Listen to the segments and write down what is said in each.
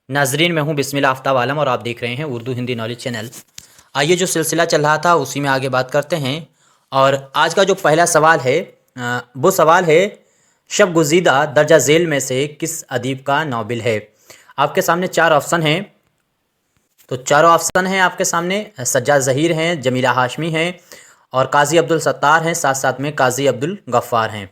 नाजरीन, मैं हूं बिस्मिल्लाह आफ्ताब आलम और आप देख रहे हैं उर्दू हिंदी नॉलेज चैनल। आइए जो सिलसिला चल रहा था उसी में आगे बात करते हैं। और आज का जो पहला सवाल है वो सवाल है, शब गुज़ीदा दर्जा झेल में से किस अदीब का नावल है। आपके सामने चार ऑप्शन हैं। तो चारों ऑप्शन हैं आपके सामने, सज्जाद ज़हीर हैं, जमीला हाशमी हैं और काजी अब्दुल सत्तार हैं, साथ साथ में काजी अब्दुल गफ़्फ़ार हैं।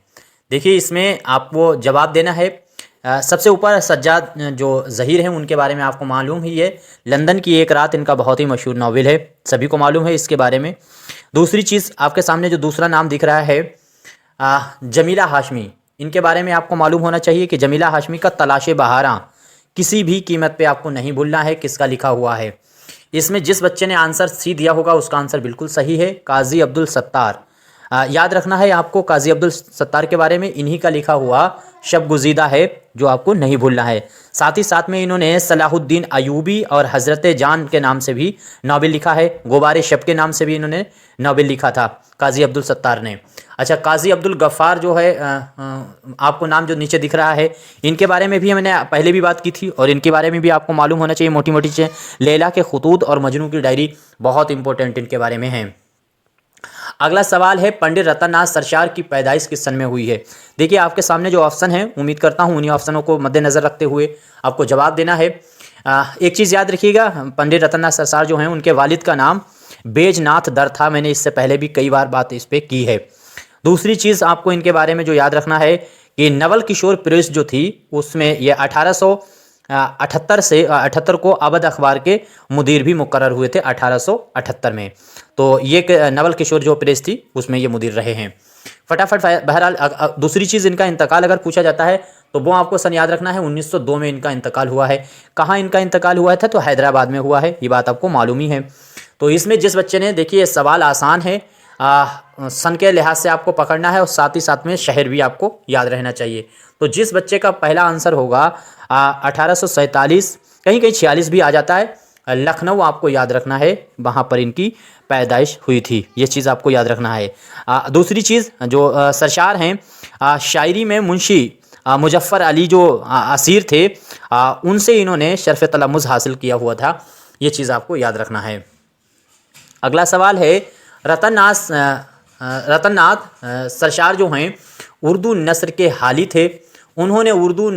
देखिए, इसमें आपको जवाब देना है। सबसे ऊपर सज्जाद जो ज़हीर हैं उनके बारे में आपको मालूम ही है। लंदन की एक रात इनका बहुत ही मशहूर नावल है, सभी को मालूम है इसके बारे में। दूसरी चीज़, आपके सामने जो दूसरा नाम दिख रहा है जमीला हाशमी, इनके बारे में आपको मालूम होना चाहिए कि जमीला हाशमी का तलाशे बहारा किसी भी कीमत पे आपको नहीं भूलना है किसका लिखा हुआ है। इसमें जिस बच्चे ने आंसर सी दिया होगा उसका आंसर बिल्कुल सही है, काजी अब्दुल सत्तार। याद रखना है आपको काजी अब्दुल सत्तार के बारे में, इन्हीं का लिखा हुआ शब गुज़ीदा है जो आपको नहीं भूलना है। साथ ही साथ में इन्होंने सलाहुद्दीन अयूबी और हज़रत जान के नाम से भी नावल लिखा है, गुबारे शब के नाम से भी इन्होंने नावल लिखा था काजी अब्दुल सत्तार ने। अच्छा, काजी अब्दुल गफ़्फ़ार जो है आपको नाम जो नीचे दिख रहा है, इनके बारे में भी मैंने पहले भी बात की थी और इनके बारे में भी आपको मालूम होना चाहिए मोटी मोटी चीज़ें। लैला के खुतूत और मजनू की डायरी बहुत इंपॉर्टेंट इनके बारे में है। अगला सवाल है, पंडित रतननाथ सरशार की पैदाइश किस सन में हुई है। देखिए, आपके सामने जो ऑप्शन है, उम्मीद करता हूँ उन्हीं ऑप्शनों को मद्देनज़र रखते हुए आपको जवाब देना है। एक चीज़ याद रखिएगा, पंडित रतननाथ सरशार जो हैं उनके वालिद का नाम बैजनाथ दर था। मैंने इससे पहले भी कई बार बात इस पर की है। दूसरी चीज़ आपको इनके बारे में जो याद रखना है कि नवल किशोर प्रेस जो थी उसमें ये 1878 से 78 को अवध अखबार के मुदीर भी मुकर्रर हुए थे 1878 में। तो ये नवल किशोर जो प्रेस थी उसमें ये मुदीर रहे हैं। फटाफट बहरहाल दूसरी चीज़, इनका इंतकाल अगर पूछा जाता है तो वो आपको सन याद रखना है, 1902 में इनका इंतकाल हुआ है। कहाँ इनका इंतकाल हुआ था? तो हैदराबाद में हुआ है, ये बात आपको मालूम ही है। तो इसमें जिस बच्चे ने, देखिए सवाल आसान है, सन के लिहाज से आपको पकड़ना है और साथ ही साथ में शहर भी आपको याद रहना चाहिए। तो जिस बच्चे का पहला आंसर होगा 1847, कहीं कहीं 46 भी आ जाता है, लखनऊ आपको याद रखना है, वहाँ पर इनकी पैदाइश हुई थी। ये चीज़ आपको याद रखना है। दूसरी चीज़, जो सरशार हैं, शायरी में मुंशी मुजफ्फ़र अली जो असीर थे, उनसे इन्होंने शर्फ़ तलम्मुज़ हासिल किया हुआ था। ये चीज़ आपको याद रखना है। अगला सवाल है, रतननाथ सरशार जो हैं उर्दू नस्र के हाली थे। उन्होंने उर्दू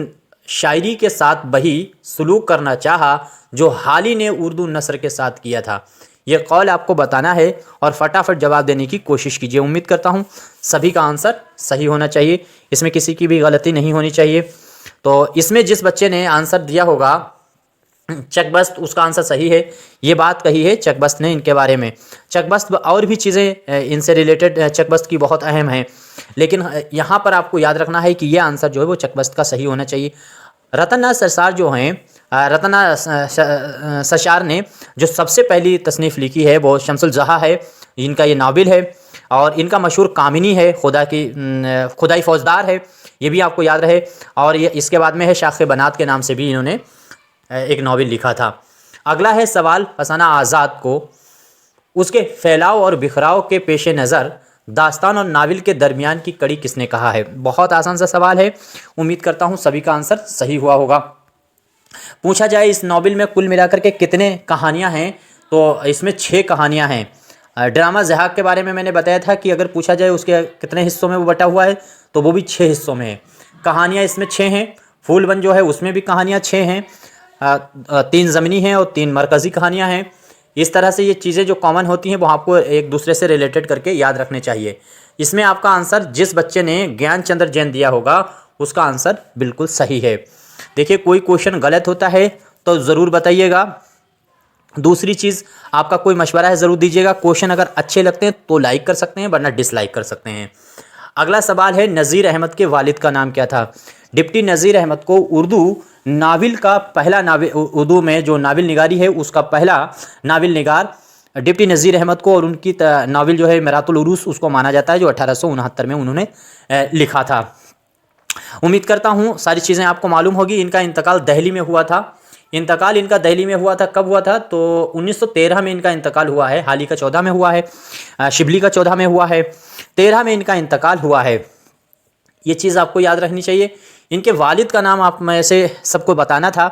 शायरी के साथ वही सलूक करना चाहा जो हाली ने उर्दू नस्र के साथ किया था। ये कौल आपको बताना है और फटाफट जवाब देने की कोशिश कीजिए। उम्मीद करता हूँ सभी का आंसर सही होना चाहिए, इसमें किसी की भी गलती नहीं होनी चाहिए। तो इसमें जिस बच्चे ने आंसर दिया होगा चकबस्त, उसका आंसर सही है। ये बात कही है चकबस्त ने इनके बारे में। चकबस्त और भी चीज़ें इनसे रिलेटेड चकबस्त की बहुत अहम हैं, लेकिन यहाँ पर आपको याद रखना है कि ये आंसर जो है वो चकबस्त का सही होना चाहिए। रतननाथ सरशार जो हैं, रतननाथ सरशार ने जो सबसे पहली तसनीफ़ लिखी है वो शम्सुल जहाँ है, इनका ये नावल है। और इनका मशहूर कामिनी है, खुदाई फौजदार है, ये भी आपको याद रहे। और ये इसके बाद में है शाख बनात के नाम से भी इन्होंने एक नावल लिखा था। अगला है सवाल, फसाना आज़ाद को उसके फैलाव और बिखराव के पेश नज़र दास्तान और नावल के दरमियान की कड़ी किसने कहा है। बहुत आसान सा सवाल है, उम्मीद करता हूँ सभी का आंसर सही हुआ होगा। पूछा जाए इस नावल में कुल मिलाकर के कितने कहानियाँ हैं, तो इसमें 6 कहानियाँ हैं। ड्रामा ज़हाक के बारे में मैंने बताया था कि अगर पूछा जाए उसके कितने हिस्सों में वो बटा हुआ है, तो वो भी 6 हिस्सों में है। कहानियाँ इसमें 6 हैं। फूलबन जो है उसमें भी कहानियाँ 6 हैं, 3 ज़मीनी हैं और 3 मरकज़ी कहानियाँ हैं। इस तरह से ये चीज़ें जो कॉमन होती हैं वो आपको एक दूसरे से रिलेटेड करके याद रखने चाहिए। इसमें आपका आंसर, जिस बच्चे ने ज्ञान चंद्र जैन दिया होगा उसका आंसर बिल्कुल सही है। देखिए, कोई क्वेश्चन गलत होता है तो ज़रूर बताइएगा। दूसरी चीज़, आपका कोई मशवरा है ज़रूर दीजिएगा। क्वेश्चन अगर अच्छे लगते हैं तो लाइक कर सकते हैं, वरना डिसलाइक कर सकते हैं। अगला सवाल है, नज़ीर अहमद के वालिद का नाम क्या था। डिप्टी नज़ीर अहमद को उर्दू नावल का पहला नावल, उर्दू में जो नावल निगारी है उसका पहला नावल निगार डिप्टी नज़ीर अहमद को, और उनकी नावल जो है मिरातुल उरूस उसको माना जाता है जो 1869 में उन्होंने लिखा था। उम्मीद करता हूँ सारी चीज़ें आपको मालूम होगी। इनका इंतकाल दिल्ली में हुआ था। इंतकाल इनका दिल्ली में हुआ था, कब हुआ था? तो 1913 में इनका इंतकाल हुआ है। हाल ही का 14 में हुआ है, शिबली का 14 में हुआ है, 13 में इनका इंतकाल हुआ है। ये चीज़ आपको याद रखनी चाहिए। इनके वालिद का नाम आप में से सबको बताना था।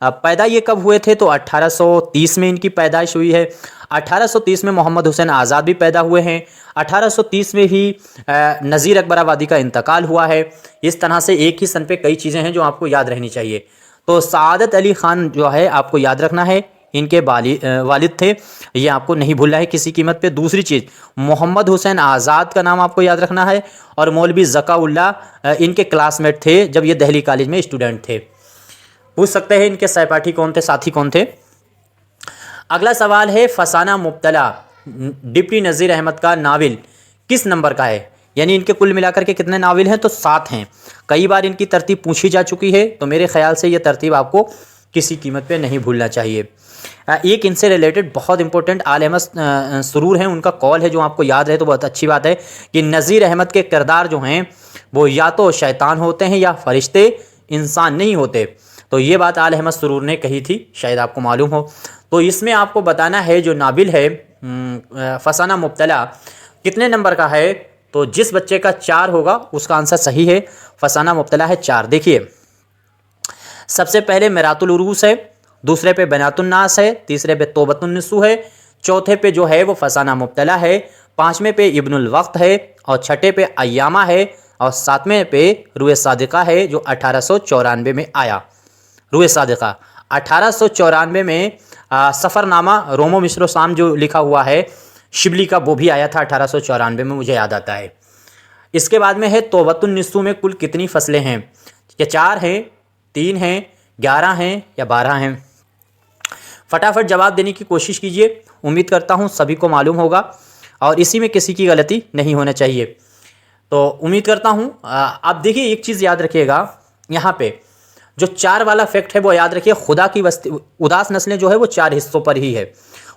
पैदा ये कब हुए थे, तो 1830 में इनकी पैदाइश हुई है। 1830 में मोहम्मद हुसैन आज़ाद भी पैदा हुए हैं। 1830 में ही नज़ीर अकबर आबादी का इंतकाल हुआ है। इस तरह से एक ही सन पे कई चीज़ें हैं जो आपको याद रहनी चाहिए। तो सआदत अली ख़ान जो है आपको याद रखना है, इनके वालिद थे, ये आपको नहीं भूलना है किसी कीमत पे। दूसरी चीज़, मोहम्मद हुसैन आज़ाद का नाम आपको याद रखना है, और मौलवी ज़काउल्ला इनके क्लासमेट थे जब ये दिल्ली कॉलेज में स्टूडेंट थे। पूछ सकते हैं इनके सहपाठी कौन थे, साथी कौन थे। अगला सवाल है, फसाना मुब्तला डिप्टी नज़ीर अहमद का नावल किस नंबर का है। यानी इनके कुल मिलाकर के कितने नावल हैं, तो 7 हैं। कई बार इनकी तरतीब पूछी जा चुकी है, तो मेरे ख्याल से ये तरतीब आपको किसी कीमत पे नहीं भूलना चाहिए। एक इनसे रिलेटेड बहुत इंपॉर्टेंट आल अहमद सुरूर हैं, उनका कॉल है जो आपको याद रहे तो बहुत अच्छी बात है कि नज़ीर अहमद के किरदार जो हैं वो या तो शैतान होते हैं या फरिश्ते, इंसान नहीं होते। तो ये बात आल अहमद सुरूर ने कही थी, शायद आपको मालूम हो। तो इसमें आपको बताना है जो नाबिल है फसाना मुब्तला कितने नंबर का है, तो जिस बच्चे का 4 होगा उसका आंसर सही है। फसाना मुब्तला है 4। देखिए, सबसे पहले मिरातुल उरूस है, दूसरे पे बनातुन्नास है, तीसरे पे तौबतुन्निस्सू है, चौथे पे जो है वो फसाना मुब्तला है, पाँचवें पे इब्नुल वक्त है, और छठे पे अय्यामा है, और सातवें पे रूए सादिका है जो 1894 में आया। रूए सादिका 1894 में सफ़रनामा रोमो मिस्रो साम जो लिखा हुआ है शिबली का, वो भी आया था 1894 में, मुझे याद आता है। इसके बाद में है तौबतुन्निस्सू में कुल कितनी फसलें हैं, या 4 हैं, 3 हैं, 11 हैं या 12 हैं। फटाफट जवाब देने की कोशिश कीजिए, उम्मीद करता हूँ सभी को मालूम होगा और इसी में किसी की गलती नहीं होना चाहिए। तो उम्मीद करता हूँ आप देखिए, एक चीज़ याद रखिएगा, यहाँ पे जो 4 वाला फैक्ट है वो याद रखिए, खुदा की बस्ती उदास नस्लें जो है वो 4 हिस्सों पर ही है।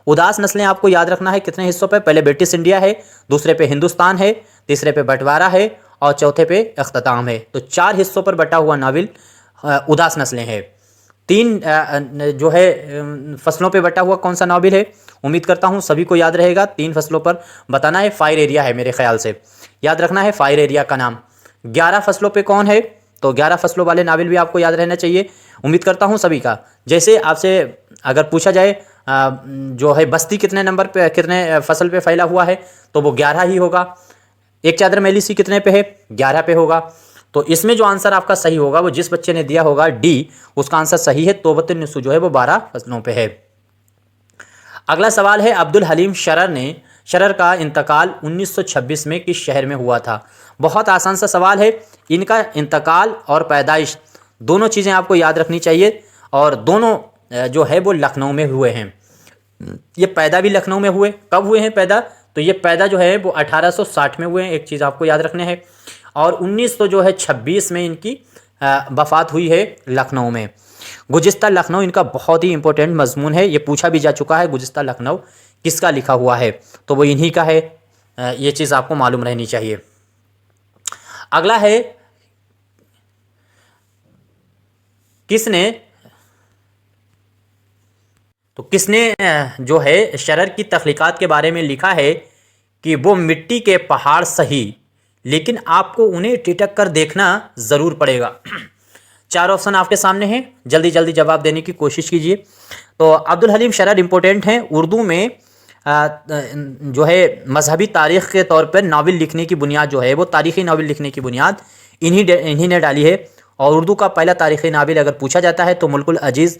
उदास नस्लें आपको याद रखना है कितने हिस्सों पे, पहले ब्रिटिश इंडिया है, दूसरे पे हिंदुस्तान है, तीसरे पे बंटवारा है, और चौथे पे अख्ताम है। तो 4 हिस्सों पर बटा हुआ नावल उदास नस्लें हैं। 3 जो है फसलों पे बटा हुआ कौन सा नावल है, उम्मीद करता हूँ सभी को याद रहेगा। 3 फसलों पर बताना है, फायर एरिया है मेरे ख्याल से, याद रखना है फायर एरिया का नाम। 11 फसलों पे कौन है, तो 11 फसलों वाले नावल भी आपको याद रहना चाहिए, उम्मीद करता हूँ सभी का। जैसे आपसे अगर पूछा जाए जो है बस्ती कितने नंबर पे, कितने फसल पे फैला हुआ है, तो वो 11 ही होगा। एक चादर मैली सी कितने पे है, 11 पे होगा। तो इसमें जो आंसर आपका सही होगा वो जिस बच्चे ने दिया होगा डी, उसका आंसर सही है। तौबतुन्निस्सू जो है वो 12 फसलों पे है। अगला सवाल है, अब्दुल हलीम शरर का इंतकाल 1926 में किस शहर में हुआ था। बहुत आसान सा सवाल है, इनका इंतकाल और पैदाइश दोनों चीज़ें आपको याद रखनी चाहिए, और दोनों जो है वो लखनऊ में हुए हैं। ये पैदा भी लखनऊ में हुए, कब हुए हैं पैदा, तो ये पैदा जो है वो 1860 में हुए हैं, एक चीज़ आपको याद रखने है। और 1926 में इनकी वफ़ात हुई है लखनऊ में। गुज़िस्ता लखनऊ इनका बहुत ही इंपॉर्टेंट मजमून है, ये पूछा भी जा चुका है, गुज़िस्ता लखनऊ किसका लिखा हुआ है, तो वो इन्हीं का है। ये चीज़ आपको मालूम रहनी चाहिए। अगला है, किसने जो है शरर की तख्लीक़ात के बारे में लिखा है कि वो मिट्टी के पहाड़ सही, लेकिन आपको उन्हें टिटक कर देखना ज़रूर पड़ेगा। 4 ऑप्शन आपके सामने हैं, जल्दी जल्दी जवाब देने की कोशिश कीजिए। तो अब्दुल हलीम शरर इम्पोर्टेंट हैं, उर्दू में जो है मजहबी तारीख़ के तौर पर नावल लिखने की बुनियाद जो है वो तारीख़ी नावल लिखने की बुनियाद इन्हीं ने डाली है। और उर्दू का पहला तारीख़ी नावल अगर पूछा जाता है तो मुल्कुल अजीज़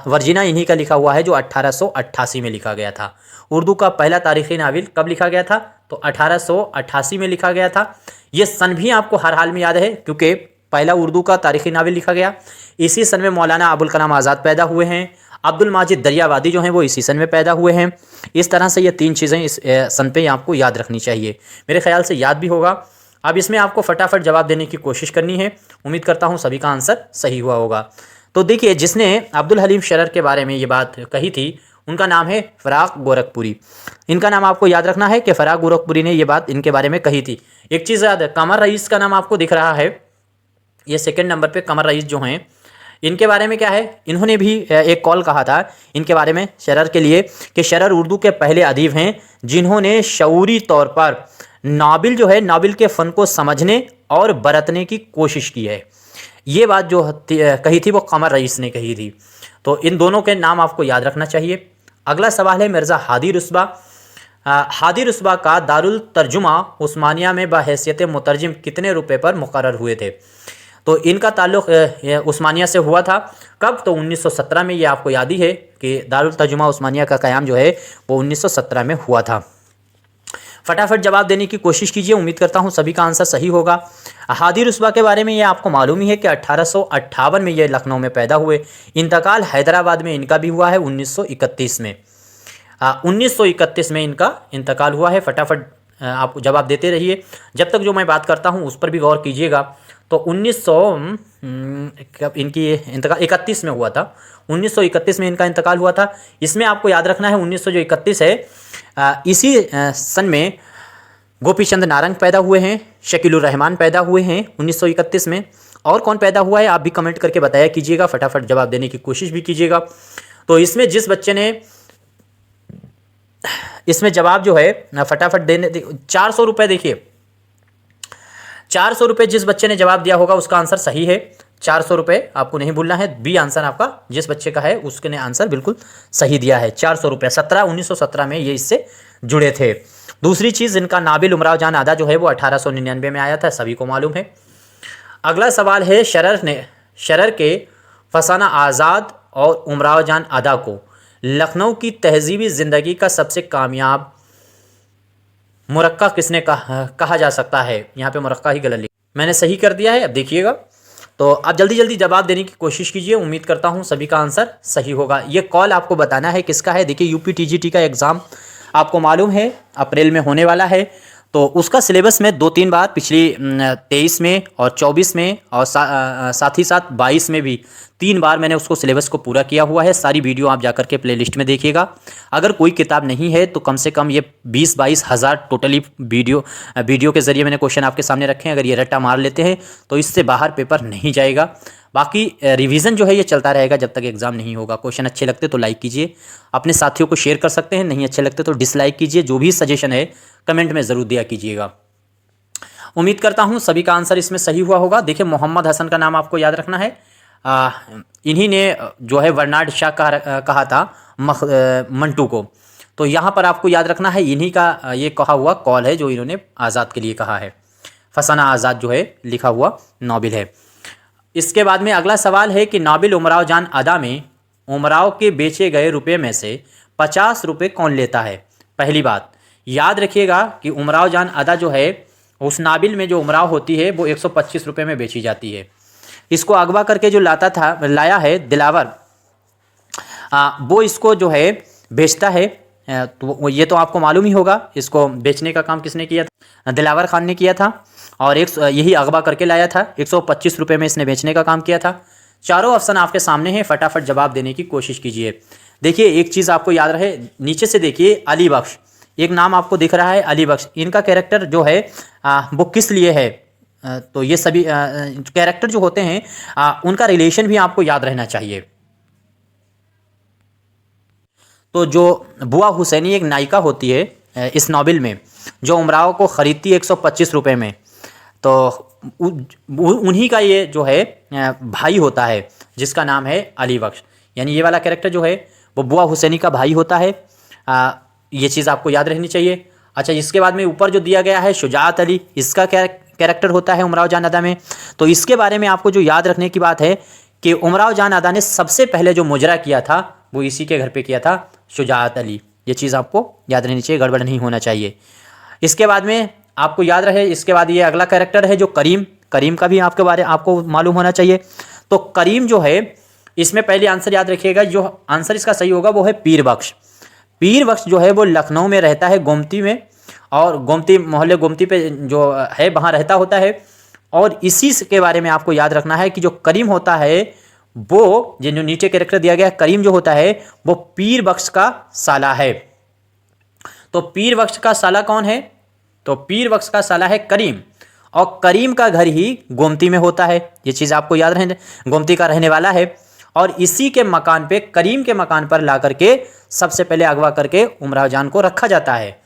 वर्जिना इन्हीं का लिखा हुआ है जो 1888 में लिखा गया था। उर्दू का पहला तारीख़ी नावल कब लिखा गया था, तो 1888 में लिखा गया था। ये सन भी आपको हर हाल में याद है क्योंकि पहला उर्दू का तारीख़ी नावल लिखा गया। इसी सन में मौलाना अबुल कलाम आज़ाद पैदा हुए हैं, अब्दुल माजिद दरियावादी जो हैं वो इसी सन में पैदा हुए हैं। इस तरह से ये 3 चीज़ें इस सन पे आपको याद रखनी चाहिए, मेरे ख्याल से याद भी होगा। अब इसमें आपको फटाफट जवाब देने की कोशिश करनी है, उम्मीद करता हूँ सभी का आंसर सही हुआ होगा। तो देखिए, जिसने अब्दुल हलीम शरर के बारे में ये बात कही थी उनका नाम है फ़राक गोरखपुरी। इनका नाम आपको याद रखना है कि फ़राक गोरखपुरी ने ये बात इनके बारे में कही थी। एक चीज़ याद है, कमर रईस का नाम आपको दिख रहा है, ये 2nd नंबर पे कमर रईस जो हैं, इनके बारे में क्या है, इन्होंने भी एक कॉल कहा था इनके बारे में शरर के लिए कि शरर उर्दू के पहले अदीब हैं जिन्होंने शऊरी तौर पर नाबिल जो है नाबिल के फ़न को समझने और बरतने की कोशिश की है। ये बात जो कही थी वो कमर रईस ने कही थी। तो इन दोनों के नाम आपको याद रखना चाहिए। अगला सवाल है मिर्ज़ा हादी रुस्बा। हादी रुस्बा का दारुल तर्जुमा उस्मानिया में बहैसियत मुतरजिम कितने रुपए पर मुकर्रर हुए थे? तो इनका ताल्लुक़ उस्मानिया से हुआ था। कब? तो 1917 में। ये आपको याद ही है कि दारुल तर्जुमा उस्मानिया का क़याम जो है वो 1917 में हुआ था। फटाफट जवाब देने की कोशिश कीजिए, उम्मीद करता हूँ सभी का आंसर सही होगा। हादी रुस्बा के बारे में ये आपको मालूम ही है कि 1858 में ये लखनऊ में पैदा हुए। इंतकाल हैदराबाद में इनका भी हुआ है 1931 में। 1931 में इनका इंतकाल हुआ है। फटाफट आप जवाब देते रहिए, जब तक जो मैं बात करता हूँ उस पर भी गौर कीजिएगा। तो 1900 कब इनकी इंतकाल 31 में हुआ था। 1931 में इनका इंतकाल हुआ था। इसमें आपको याद रखना है 1931 है, इसी सन में गोपी चंद नारंग पैदा हुए हैं, शकीलुर रहमान पैदा हुए हैं 1931 में। और कौन पैदा हुआ है आप भी कमेंट करके बताया कीजिएगा, फटाफट जवाब देने की कोशिश भी कीजिएगा। तो इसमें जिस बच्चे ने इसमें जवाब जो है फटाफट देने 400 रुपये, देखिए 400 रुपये जिस बच्चे ने जवाब दिया होगा उसका आंसर सही है। 400 रुपये आपको नहीं भूलना है। बी आंसर आपका जिस बच्चे का है उसके ने आंसर बिल्कुल सही दिया है। 400 रुपये 1917 में ये इससे जुड़े थे। दूसरी चीज़, इनका नाबिल उमराव जान अदा जो है वो 1899 में आया था, सभी को मालूम है। अगला सवाल है, शरर के फसाना आज़ाद और उमराव जान अदा को लखनऊ की तहजीबी ज़िंदगी का सबसे कामयाब मुरक्का किसने कहा जा सकता है? यहाँ पे मुरक्का ही गलत लिखा, मैंने सही कर दिया है। अब देखिएगा, तो आप जल्दी जल्दी जवाब देने की कोशिश कीजिए, उम्मीद करता हूँ सभी का आंसर सही होगा। ये कॉल आपको बताना है किसका है। देखिए यूपी टीजीटी का एग्ज़ाम आपको मालूम है अप्रैल में होने वाला है। तो उसका सिलेबस में 2-3 बार पिछली 23 में और 24 में और साथ ही साथ 22 में भी 3 बार मैंने उसको सिलेबस को पूरा किया हुआ है। सारी वीडियो आप जाकर के प्लेलिस्ट में देखिएगा। अगर कोई किताब नहीं है तो कम से कम ये 20-22 हज़ार टोटली वीडियो के ज़रिए मैंने क्वेश्चन आपके सामने रखे हैं। अगर ये रट्टा मार लेते हैं तो इससे बाहर पेपर नहीं जाएगा। बाकी रिवीजन जो है ये चलता रहेगा जब तक एग्ज़ाम नहीं होगा। क्वेश्चन अच्छे लगते तो लाइक कीजिए, अपने साथियों को शेयर कर सकते हैं, नहीं अच्छे लगते तो डिसलाइक कीजिए। जो भी सजेशन है कमेंट में ज़रूर दिया कीजिएगा। उम्मीद करता हूँ सभी का आंसर इसमें सही हुआ होगा। देखिए मोहम्मद हसन का नाम आपको याद रखना है। इन्हीं ने जो है बर्नार्ड शॉ कहा था मंटू को। तो यहाँ पर आपको याद रखना है इन्हीं का ये कहा हुआ कॉल है जो इन्होंने आज़ाद के लिए कहा है। फसाना आज़ाद जो है लिखा हुआ नाबिल है। इसके बाद में अगला सवाल है कि नाबिल उमराव जान अदा में उमराव के बेचे गए रुपये में से 50 रुपये कौन लेता है? पहली बात याद रखिएगा कि उमराव जान अदा जो है उस नाबिल में जो उमराव होती है वो 125 रुपये में बेची जाती है। इसको अगवा करके जो लाया है दिलावर, वो इसको जो है बेचता है। तो ये तो आपको मालूम ही होगा, इसको बेचने का काम किसने किया था? दिलावर खान ने किया था। और यही अगवा करके लाया था, 125 रुपये में इसने बेचने का काम किया था। चारों ऑप्शन आपके सामने हैं, फटाफट जवाब देने की कोशिश कीजिए। देखिए एक चीज़ आपको याद रहे, नीचे से देखिए अली बख्श, एक नाम आपको दिख रहा है अली बख्श। इनका कैरेक्टर जो है वो किस लिए है? तो ये सभी कैरेक्टर जो होते हैं उनका रिलेशन भी आपको याद रहना चाहिए। तो जो बुआ हुसैनी एक नायिका होती है इस नॉवेल में, जो उमराव को ख़रीदती है 125 रुपये में, तो उन्हीं का ये जो है भाई होता है जिसका नाम है अली बख्श। यानी ये वाला कैरेक्टर जो है वो बुआ हुसैनी का भाई होता है। ये चीज़ आपको याद रहनी चाहिए। अच्छा, इसके बाद में ऊपर जो दिया गया है शुजाअत अली, इसका क्या कैरेक्टर होता है उमराव जान अदा में? तो इसके बारे में आपको जो याद रखने की बात है कि उमराव जान अदा ने सबसे पहले जो मुजरा किया था वो इसी के घर पे किया था, शुजाअत अली। ये चीज़ आपको याद रहनी चाहिए, गड़बड़ नहीं होना चाहिए। इसके बाद में आपको याद रहे, इसके बाद ये अगला कैरेक्टर है जो करीम का भी आपको मालूम होना चाहिए। तो करीम जो है इसमें पहले आंसर याद रखिएगा, जो आंसर इसका सही होगा वो है पीर बख्श। पीर बख्श जो है वो लखनऊ में रहता है, गोमती में, और गोमती मोहल्ले गोमती पे जो है वहाँ रहता होता है। और इसी के बारे में आपको याद रखना है कि जो करीम होता है वो जो नीचे कैरेक्टर दिया गया है, करीम जो होता है वो पीर बख्श का साला है। तो पीर बख्श का साला कौन है? तो पीर बख्श का साला है करीम, और करीम का घर ही गोमती में होता है। ये चीज़ आपको याद रहने, गोमती का रहने वाला है। और इसी के मकान पे, करीम के मकान पर ला करके सबसे पहले अगवा करके उमराव जान को रखा जाता है।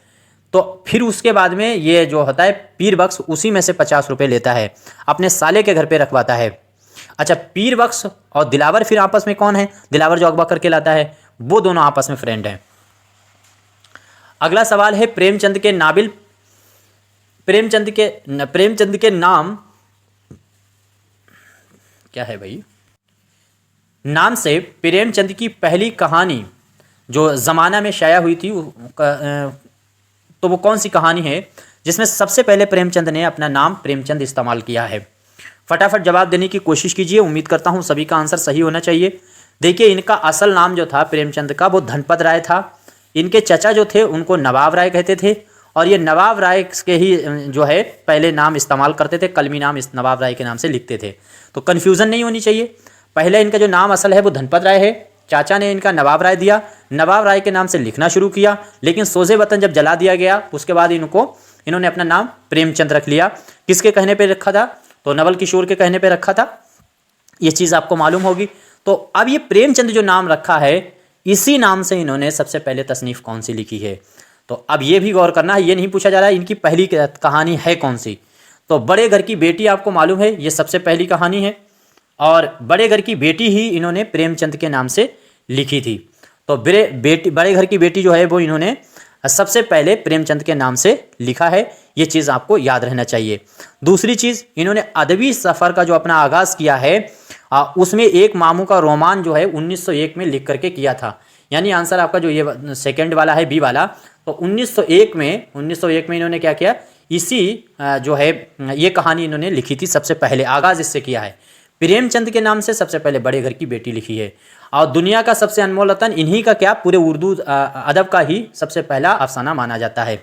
तो फिर उसके बाद में ये जो होता है पीर बख्श उसी में से 50 रुपये लेता है, अपने साले के घर पे रखवाता है। अच्छा, पीर बख्श और दिलावर फिर आपस में कौन है? दिलावर जो अगवा करके लाता है, वो दोनों आपस में फ्रेंड हैं। अगला सवाल है प्रेमचंद के नाबिल प्रेमचंद के नाम क्या है भाई? नाम से प्रेमचंद की पहली कहानी जो ज़माना में शाया हुई थी तो वो कौन सी कहानी है जिसमें सबसे पहले प्रेमचंद ने अपना नाम प्रेमचंद इस्तेमाल किया है? फटाफट जवाब देने की कोशिश कीजिए। उम्मीद करता हूँ सभी का आंसर सही होना चाहिए। देखिए, इनका असल नाम जो था प्रेमचंद का, वो धनपत राय था। इनके चचा जो थे उनको नवाब राय कहते थे, और ये नवाब राय के ही जो है पहले नाम इस्तेमाल करते थे, कलमी नाम इस नवाब राय के नाम से लिखते थे। तो कन्फ्यूज़न नहीं होनी चाहिए। पहले इनका जो नाम असल है वो धनपत राय है, चाचा ने इनका नवाब राय दिया, नवाब राय के नाम से लिखना शुरू किया, लेकिन सोजे वतन जब जला दिया गया उसके बाद इन्होंने अपना नाम प्रेमचंद रख लिया। किसके कहने पे रखा था? तो नवल किशोर के कहने पे रखा था। ये चीज़ आपको मालूम होगी। तो अब ये प्रेमचंद जो नाम रखा है, इसी नाम से इन्होंने सबसे पहले तसनीफ़ कौन सी लिखी है? तो अब ये भी गौर करना है, ये नहीं पूछा जा रहा है इनकी पहली कहानी है कौन सी। तो बड़े घर की बेटी आपको मालूम है, ये सबसे पहली कहानी है, और बड़े घर की बेटी ही इन्होंने प्रेमचंद के नाम से लिखी थी। तो बड़े घर की बेटी जो है वो इन्होंने सबसे पहले प्रेमचंद के नाम से लिखा है। ये चीज़ आपको याद रहना चाहिए। दूसरी चीज़, इन्होंने अदबी सफ़र का जो अपना आगाज़ किया है उसमें एक मामू का रोमान जो है 1901 में लिख करके किया था। यानी आंसर आपका जो ये सेकंड वाला है, बी वाला, तो 1901 में इन्होंने क्या किया? इसी जो है ये कहानी इन्होंने लिखी थी, सबसे पहले आगाज़ इससे किया है। प्रेमचंद के नाम से सबसे पहले बड़े घर की बेटी लिखी है। और दुनिया का सबसे अनमोल रतन इन्हीं का क्या, पूरे उर्दू अदब का ही सबसे पहला अफसाना माना जाता है।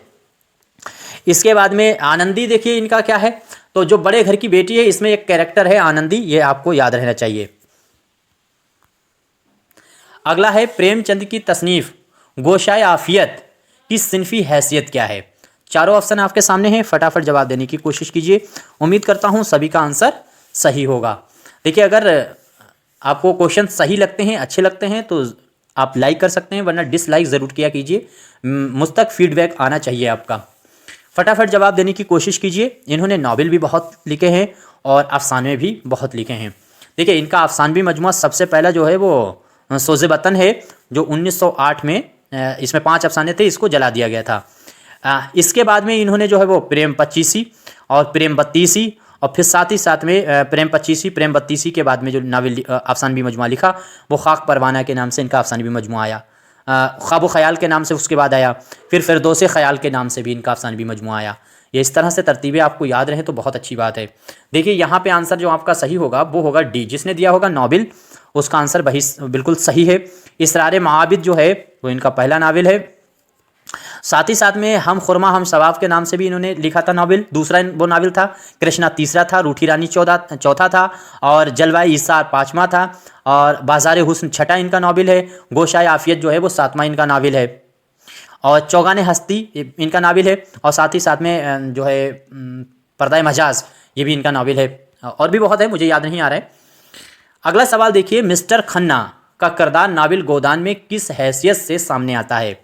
इसके बाद में आनंदी, देखिए इनका क्या है? तो जो बड़े घर की बेटी है इसमें एक कैरेक्टर है आनंदी, ये आपको याद रहना चाहिए। अगला है प्रेमचंद की तसनीफ गोशाए आफियत की सिनफी हैसियत क्या है? चारों ऑप्शन आपके सामने हैं, फटाफट जवाब देने की कोशिश कीजिए। उम्मीद करता हूं सभी का आंसर सही होगा। देखिए, अगर आपको क्वेश्चन सही लगते हैं, अच्छे लगते हैं, तो आप लाइक कर सकते हैं, वरना डिसलाइक ज़रूर किया कीजिए। मुझ तक फीडबैक आना चाहिए आपका। फटाफट जवाब देने की कोशिश कीजिए। इन्होंने नावल भी बहुत लिखे हैं और अफसाने भी बहुत लिखे हैं। देखिए, इनका अफसानवी मजमूआ सबसे पहला जो है वो सोज़े वतन है, जो 1908 में, इसमें 5 अफसाने थे, इसको जला दिया गया था। इसके बाद में इन्होंने जो है वो प्रेम पच्चीसी और प्रेम बत्तीसी, और फिर साथ ही साथ में प्रेम पच्चीसी प्रेम बत्तीसी के बाद में जो नावल अफसानवी मजमूआ लिखा वो खाक परवाना के नाम से इनका अफसानवी मजमूआ आया। ख्वाब ख्याल के नाम से उसके बाद आया, फिर फिरदौस ख्याल के नाम से भी इनका अफसानवी मजमूआ आया। ये इस तरह से तरतीबें आपको याद रहें तो बहुत अच्छी बात है। देखिए, यहाँ पे आंसर जो आपका सही होगा वो होगा डी, जिसने दिया होगा नावल, उसका आंसर बिल्कुल सही है। इसरार माबिद जो है वो इनका पहला नावल है। साथ ही साथ में हम खुरमा हम सवाब के नाम से भी इन्होंने लिखा था नावल, दूसरा वो नावल था। कृष्णा तीसरा था, रूठी रानी चौथा था, और जलवाए ईसार पाँचवा था, और बाजार हुस्न छठा इनका नावल है। गोशाए आफियत जो है वो 7वां इनका नावल है, और चौगाने हस्ती इनका नावल है, और साथ ही साथ में जो है पर्दाए मजाज ये भी इनका नावल है, और भी बहुत है, मुझे याद नहीं आ रहा है। अगला सवाल देखिए, मिस्टर खन्ना का किरदार नावल गोदान में किस हैसियत से सामने आता है?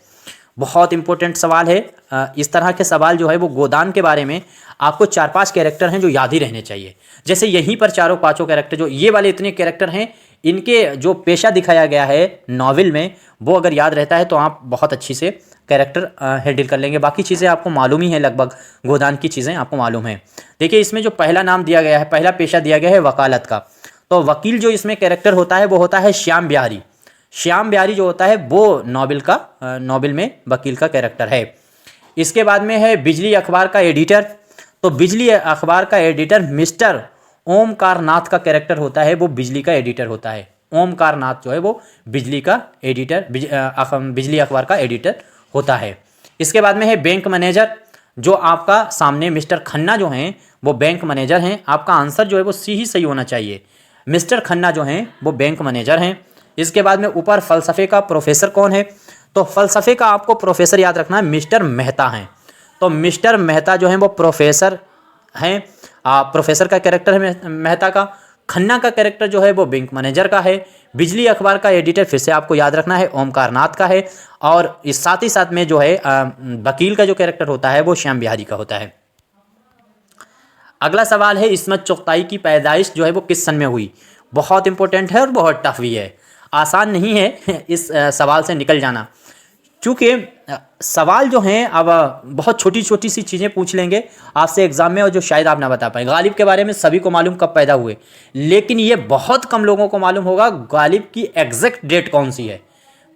बहुत इंपॉर्टेंट सवाल है। इस तरह के सवाल जो है वो गोदान के बारे में आपको 4-5 कैरेक्टर हैं जो याद ही रहने चाहिए। जैसे यहीं पर चारों पाँचों कैरेक्टर, जो ये वाले इतने कैरेक्टर हैं, इनके जो पेशा दिखाया गया है नावल में, वो अगर याद रहता है तो आप बहुत अच्छी से कैरेक्टर हैंडल कर लेंगे। बाकी चीज़ें आपको मालूम ही हैं, लगभग गोदान की चीज़ें आपको मालूम हैं। देखिए, इसमें जो पहला नाम दिया गया है, पहला पेशा दिया गया है वकालत का। तो वकील जो इसमें कैरेक्टर होता है वो होता है श्याम बिहारी। श्याम बिहारी जो होता है वो नावल में वकील का कैरेक्टर है। इसके बाद में है बिजली अखबार का एडिटर। तो बिजली अखबार का एडिटर मिस्टर ओमकार नाथ का कैरेक्टर होता है, वो बिजली का एडिटर होता है। ओमकार नाथ जो है वो बिजली का एडिटर, बिजली अखबार का एडिटर होता है। इसके बाद में है बैंक मैनेजर, जो आपका सामने मिस्टर खन्ना जो हैं वो बैंक मैनेजर हैं। आपका आंसर जो है वो सी ही सही होना चाहिए। मिस्टर खन्ना जो हैं वो बैंक मैनेजर हैं। इसके बाद में ऊपर फ़लसफ़े का प्रोफेसर कौन है? तो फ़लसफ़े का आपको प्रोफेसर याद रखना है, मिस्टर मेहता हैं। तो मिस्टर मेहता जो हैं वो प्रोफेसर हैं। प्रोफेसर का कैरेक्टर है मेहता का। खन्ना का कैरेक्टर जो है वो बैंक मैनेजर का है। बिजली अखबार का एडिटर फिर से आपको याद रखना है ओमकार नाथ का है। और इस साथ ही साथ में जो है वकील का जो कैरेक्टर होता है वो श्याम बिहारी का होता है। अगला सवाल है, इस्मत चुगताई की पैदाइश जो है वो किस सन में हुई? बहुत इंपॉर्टेंट है और बहुत टफ भी है, आसान नहीं है इस सवाल से निकल जाना। क्योंकि सवाल जो हैं अब बहुत छोटी छोटी सी चीज़ें पूछ लेंगे आपसे एग्जाम में, और जो शायद आप ना बता पाए। गालिब के बारे में सभी को मालूम कब पैदा हुए, लेकिन ये बहुत कम लोगों को मालूम होगा गालिब की एग्जैक्ट डेट कौन सी है।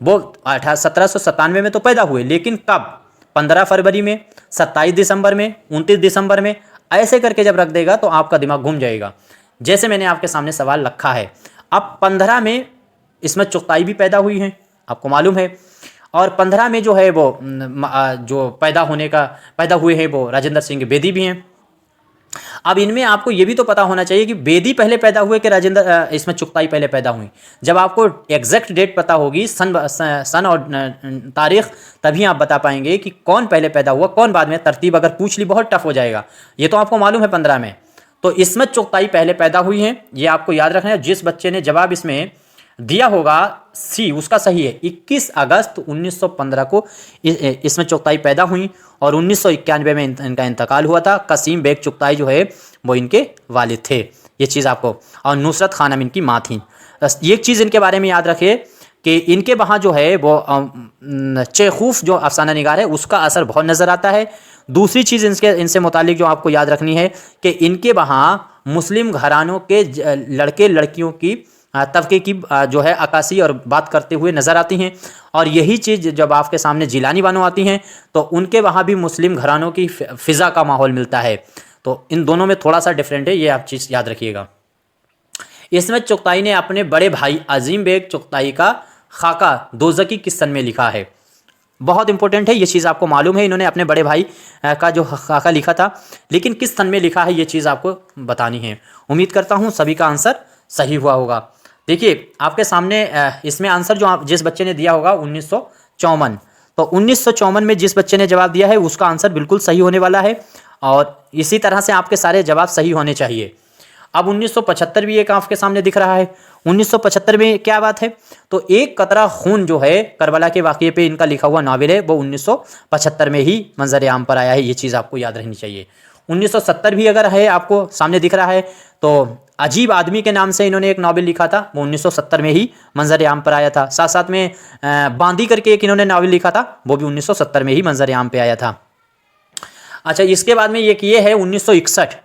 वो 1797 में तो पैदा हुए, लेकिन कब? 15 फरवरी में, 27 दिसंबर में, 29 दिसंबर में, ऐसे करके जब रख देगा तो आपका दिमाग घूम जाएगा। जैसे मैंने आपके सामने सवाल रखा है, अब 15 में इसमें चुगताई भी पैदा हुई है, आपको मालूम है, और 15 में जो है वो जो पैदा हुए हैं वो राजेंद्र सिंह बेदी भी हैं। अब इनमें आपको ये भी तो पता होना चाहिए कि बेदी पहले पैदा हुए कि राजेंद्र इसमें चुगताई पहले पैदा हुई। जब आपको एग्जैक्ट डेट पता होगी, सन और तारीख, तभी आप बता पाएंगे कि कौन पहले पैदा हुआ कौन बाद में। तरतीब अगर पूछ ली बहुत टफ हो जाएगा। ये तो आपको मालूम है 15 में, तो इसमें चुगताई पहले पैदा हुई है, ये आपको याद रखना है। जिस बच्चे ने जवाब इसमें दिया होगा सी, उसका सही है। 21 अगस्त 1915 को इसमें चुगताई पैदा हुई और 1991 में इनका इंतकाल हुआ था। कसीम बेग चुगताई जो है वो इनके वालिद थे, ये चीज़ आपको, और नुसरत खानम इनकी माँ थी। एक चीज़ इनके बारे में याद रखिए कि इनके वहाँ जो है वो चेखूफ जो अफसाना निगार है उसका असर बहुत नज़र आता है। दूसरी चीज़ इनसे मुतालिक जो आपको याद रखनी है कि इनके वहाँ मुस्लिम घरानों के लड़के लड़कियों की तबके की जो है अक्कासी और बात करते हुए नज़र आती हैं। और यही चीज़ जब आपके सामने जिलानी बानो आती हैं तो उनके वहाँ भी मुस्लिम घरानों की फ़िज़ा का माहौल मिलता है। तो इन दोनों में थोड़ा सा डिफरेंट है, ये आप चीज़ याद रखिएगा। इसमें चुगताई ने अपने बड़े भाई अजीम बेग चुगताई का खाका दोज़की किस सन में लिखा है? बहुत इंपॉर्टेंट है, ये चीज़ आपको मालूम है। इन्होंने अपने बड़े भाई का जो खाका लिखा था, लेकिन किस सन में लिखा है ये चीज़ आपको बतानी है। उम्मीद करता हूँ सभी का आंसर सही हुआ होगा। देखिए आपके सामने इसमें आंसर जो जिस बच्चे ने दिया होगा 1954, तो 1954 में जिस बच्चे ने जवाब दिया है उसका आंसर बिल्कुल सही होने वाला है, और इसी तरह से आपके सारे जवाब सही होने चाहिए। अब 1975 भी एक आपके सामने दिख रहा है। 1975 में क्या बात है, तो एक कतरा खून जो है करबला के वाक़ये पे इनका लिखा हुआ नावल है, वो 1975 में ही मंजर आम पर आया है, ये चीज़ आपको याद रहनी चाहिए। 1970 भी अगर है आपको सामने दिख रहा है, तो अजीब आदमी के नाम से इन्होंने एक नावल लिखा था, वो 1970 में ही मंजर आम पर आया था। साथ साथ में बांदी करके एक इन्होंने नावल लिखा था, वो भी 1970 में ही मंजर आम पे आया था। अच्छा, इसके बाद में ये है 1961,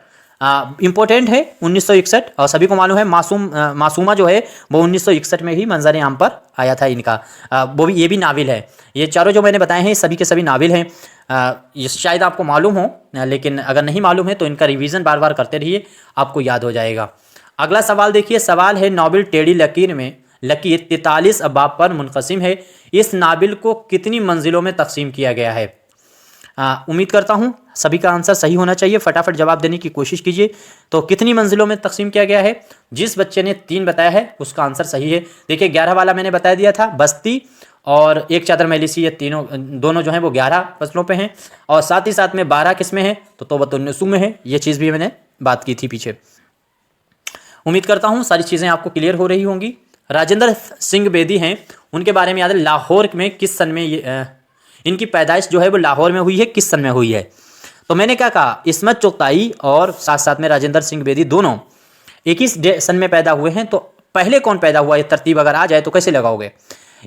इम्पोर्टेंट है 1961, और सभी को मालूम है मासूमा जो है वो 1961 में ही मंजर आम पर आया था इनका। वो भी ये भी नावल है। ये चारों जो मैंने बताए हैं सभी के सभी नावल हैं। ये शायद आपको मालूम हो, लेकिन अगर नहीं मालूम है तो इनका रिवीजन बार बार करते रहिए, आपको याद हो जाएगा। अगला सवाल देखिए, सवाल है नावल टेढ़ी लकीर में लकीर 43 अबाब पर मुनक़सिम है। इस नावल को कितनी मंजिलों में तकसीम किया गया है? उम्मीद करता हूँ सभी का आंसर सही होना चाहिए। फटाफट जवाब देने की कोशिश कीजिए। तो कितनी मंजिलों में तकसीम किया गया है? जिस बच्चे ने 3 बताया है उसका आंसर सही है। देखिए 11 वाला मैंने बता दिया था, बस्ती और एक चादर मैलिसी, ये दोनों जो हैं वो 11 फसलों पे हैं, और साथ ही साथ में 12 किस में है, तो तौबतुन्नसूह में है। ये चीज़ भी मैंने बात की थी पीछे। उम्मीद करता हूँ सारी चीज़ें आपको क्लियर हो रही होंगी। राजेंद्र सिंह बेदी हैं, उनके बारे में याद है, लाहौर में किस सन में इनकी पैदाइश जो है वो लाहौर में हुई है, किस सन में हुई है? तो मैंने क्या कहा, इस्मत चुगताई और साथ साथ में राजेंद्र सिंह बेदी दोनों एक ही सन में पैदा हुए हैं। तो पहले कौन पैदा हुआ, ये तरतीब अगर आ जाए तो कैसे लगाओगे?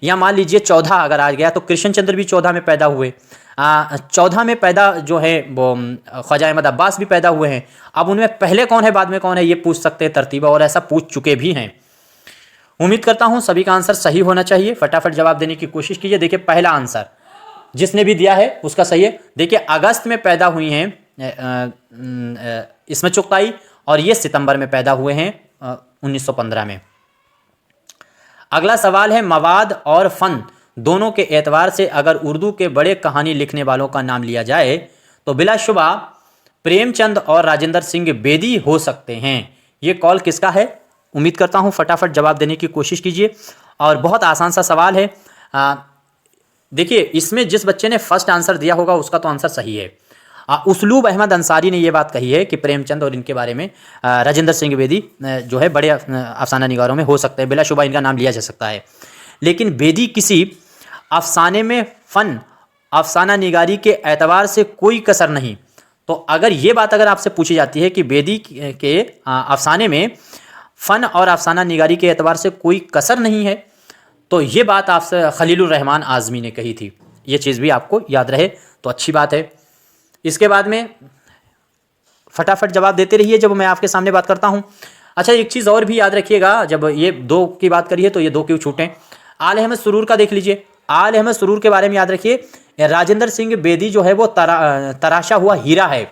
या मान लीजिए 14 अगर आ गया तो कृष्ण चंद्र भी 14 में पैदा हुए। 14 में पैदा जो है वो ख्वाजा अहमद अब्बास भी पैदा हुए हैं। अब उनमें पहले कौन है बाद में कौन है ये पूछ सकते हैं तरतीब, और ऐसा पूछ चुके भी हैं। उम्मीद करता हूँ सभी का आंसर सही होना चाहिए। फटाफट जवाब देने की कोशिश कीजिए। देखिए पहला आंसर जिसने भी दिया है उसका सही है। देखिए अगस्त में पैदा हुई हैं इस्मत चुगताई, और ये सितंबर में पैदा हुए हैं 1915 में। अगला सवाल है, मवाद और फ़न दोनों के एतबार से अगर उर्दू के बड़े कहानी लिखने वालों का नाम लिया जाए तो बिलाशुबा प्रेमचंद और राजेंद्र सिंह बेदी हो सकते हैं। ये कॉल किसका है? उम्मीद करता हूँ फटाफट जवाब देने की कोशिश कीजिए, और बहुत आसान सा सवाल है। देखिए इसमें जिस बच्चे ने फर्स्ट आंसर दिया होगा उसका तो आंसर सही है। उसलूब अहमद अंसारी ने ये बात कही है कि प्रेमचंद और इनके बारे में राजेंद्र सिंह बेदी जो है बड़े अफसाना निगारों में हो सकते हैं, बिलाशुबा इनका नाम लिया जा सकता है। लेकिन बेदी किसी अफसाने में फ़न अफसाना निगारी के एतबार से कोई कसर नहीं। तो अगर ये बात अगर आपसे पूछी जाती है कि बेदी के अफसाने में फ़न और अफसाना निगारी के एतबार से कोई कसर नहीं है। तो ये बात आपसे खलीलुर रहमान आज़मी ने कही थी, ये चीज़ भी आपको याद रहे तो अच्छी बात है। इसके बाद में फटाफट जवाब देते रहिए जब मैं आपके सामने बात करता हूँ। अच्छा, एक चीज़ और भी याद रखिएगा, जब ये 2 की बात करिए तो ये 2 क्यों छूटें। आल अहमद सुरूर का देख लीजिए। आल अहमद सुरूर के बारे में याद रखिए, राजेंद्र सिंह बेदी जो है वो तराशा हुआ हीरा है।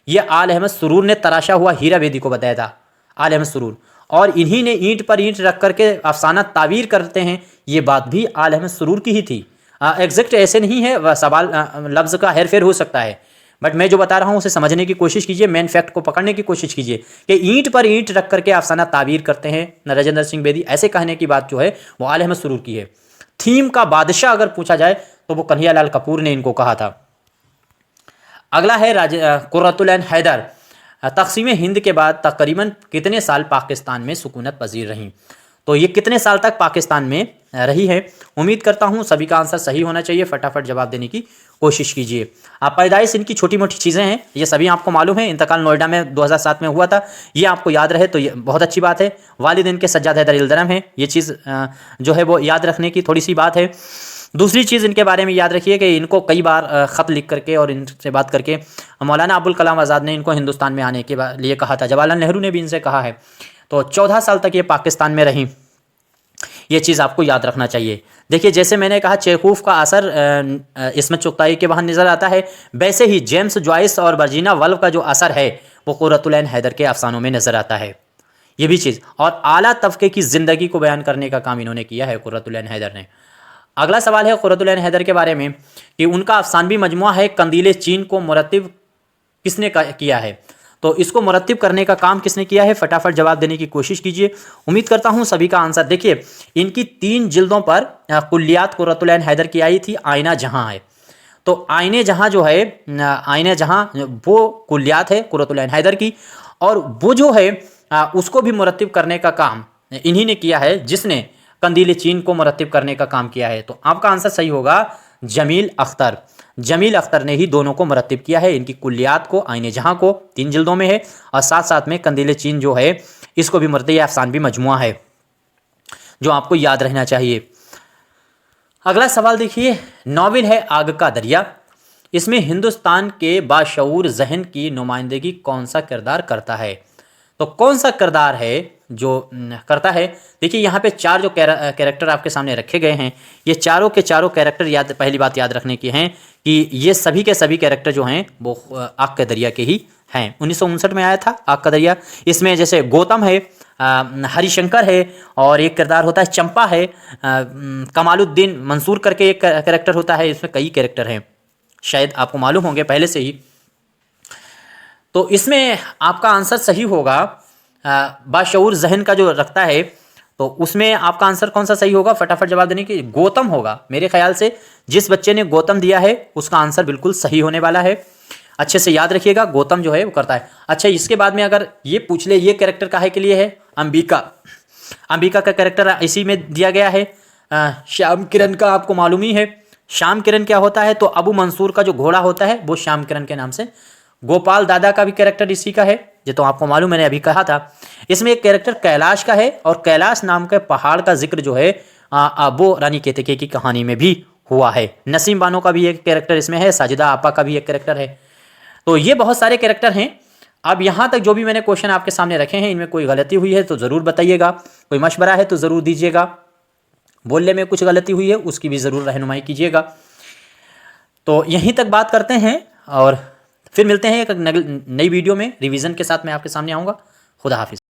ये आल अहमद सुरूर ने तराशा हुआ हीरा बेदी को बताया था, आल अहमद सुरूर, और इन्हीं ने ईंट पर ईंट रख करके अफसाना ताबीर करते हैं, ये बात भी आल अहमद सुरूर की ही थी। एग्जैक्ट ऐसे नहीं है, सवाल लफ्ज़ का हेर फेर हो सकता है, बट मैं जो बता रहा हूँ उसे समझने की कोशिश कीजिए, मेन फैक्ट को पकड़ने की कोशिश कीजिए कि ईंट पर ईंट रख करके अफसाना ताबीर करते हैं राजेंद्र सिंह बेदी, ऐसे कहने की बात जो है वो आल अहमद सुरूर की है। थीम का बादशाह अगर पूछा जाए तो वो कन्हैयालाल कपूर ने इनको कहा था। अगला है कुर्रतुल ऐन हैदर। तक़सीम हिंद के बाद तकरीबन कितने साल पाकिस्तान में सुकूनत पजीर रहीं? तो ये कितने साल तक पाकिस्तान में रही है? उम्मीद करता हूँ सभी का आंसर सही होना चाहिए, फटाफट जवाब देने की कोशिश कीजिए। आप पैदाइश इनकी छोटी मोटी चीज़ें हैं, ये सभी आपको मालूम है। इंतकाल नोएडा में 2007 में हुआ था, ये आपको याद रहे तो ये बहुत अच्छी बात है। वालिद इनके सज्जाद हैदर इल्दरम है, ये चीज़ जो है वो याद रखने की थोड़ी सी बात है। दूसरी चीज़ इनके बारे में याद रखिए कि इनको कई बार ख़त लिख करके और इनसे बात करके मौलाना अबुल कलाम आज़ाद ने इनको हिंदुस्तान में आने के लिए कहा था, जवाहरलाल नेहरू ने भी इनसे कहा है। तो 14 साल तक ये पाकिस्तान में रहीं, ये चीज़ आपको याद रखना चाहिए। देखिए, जैसे मैंने कहा चेखूफ का असर इस्मत चुगताई के वहाँ नज़र आता है, वैसे ही जेम्स जॉयस और वर्जीना वल्फ का जो असर है वो कुर्रतुल ऐन हैदर के अफसानों में नज़र आता है, ये भी चीज़। और आला तबके की ज़िंदगी को बयान करने का काम इन्होंने किया है कुर्रतुल ऐन हैदर ने। अगला सवाल है कुर्रतुल ऐन हैदर के बारे में कि उनका अफसानवी मजमुआ है कंदील चीन को मुरत्तिब किसने किया है? तो इसको मुरत्तिब करने का काम किसने किया है? फटाफट जवाब देने की कोशिश कीजिए, उम्मीद करता हूं सभी का आंसर। देखिए, इनकी 3 जिल्दों पर कुल्लियात कुर्रतुल ऐन हैदर की आई थी, आईना जहां है। तो आईने जहां जो है, आईने जहां वो कुल्लियात है कुर्रतुल ऐन हैदर की, और वो जो है उसको भी मुरत्तिब करने का काम इन्हीं ने किया है, जिसने कंदील चीन को मुरत्तिब करने का काम किया है। तो आपका आंसर सही होगा जमील अख्तर। जमील अख्तर ने ही दोनों को मुरत्तिब किया है, इनकी कुल्लियात को, आईने जहां को 3 जिल्दों में है, और साथ साथ में कंदील चीन जो है इसको भी मुरत्तिब अफसानवी मजमुआ है, जो आपको याद रहना चाहिए। अगला सवाल देखिए, नॉवेल है आग का दरिया, इसमें हिंदुस्तान के बाशऊर जहन की नुमाइंदगी कौन सा किरदार करता है? तो कौन सा किरदार है जो करता है? देखिए, यहाँ पे 4 जो कैरेक्टर आपके सामने रखे गए हैं, ये चारों के चारों कैरेक्टर पहली बात याद रखने की हैं कि ये सभी के सभी कैरेक्टर जो हैं वो आग के दरिया के ही हैं। 1959 में आया था आग का दरिया। इसमें जैसे गौतम है, हरिशंकर है, और एक किरदार होता है चंपा है, कमालुद्दीन मंसूर करके एक कैरेक्टर होता है। इसमें कई कैरेक्टर हैं, शायद आपको मालूम होंगे पहले से ही। तो इसमें आपका आंसर सही होगा बाशऊर जहन का जो रखता है, तो उसमें आपका आंसर कौन सा सही होगा? फटाफट जवाब देने की, गौतम होगा। मेरे ख्याल से जिस बच्चे ने गौतम दिया है उसका आंसर बिल्कुल सही होने वाला है। अच्छे से याद रखिएगा, गौतम जो है वो करता है। अच्छा, इसके बाद में अगर ये पूछ ले ये कैरेक्टर काहे के लिए है? अंबिका। अंबिका का कैरेक्टर इसी में दिया गया है। श्याम किरण का आपको मालूम ही है। श्याम किरण क्या होता है? तो अबू मंसूर का जो घोड़ा होता है वो श्याम किरण के नाम से। गोपाल दादा का भी कैरेक्टर इसी का है, ये तो आपको मालूम, मैंने अभी कहा था। इसमें एक कैरेक्टर कैलाश का है, और कैलाश नाम के पहाड़ का जिक्र जो है वो रानी केतकी की कहानी में भी हुआ है। नसीम बानो का भी एक कैरेक्टर इसमें है, साजिदा आपा का भी एक कैरेक्टर है। तो ये बहुत सारे कैरेक्टर हैं। अब यहाँ तक जो भी मैंने क्वेश्चन आपके सामने रखे हैं, इनमें कोई गलती हुई है तो ज़रूर बताइएगा, कोई मशवरा है तो ज़रूर दीजिएगा, बोलने में कुछ गलती हुई है उसकी भी ज़रूर रहनुमाई कीजिएगा। तो यहीं तक बात करते हैं और फिर मिलते हैं एक नई वीडियो में, रिवीजन के साथ मैं आपके सामने आऊँगा। खुदा हाफिज़।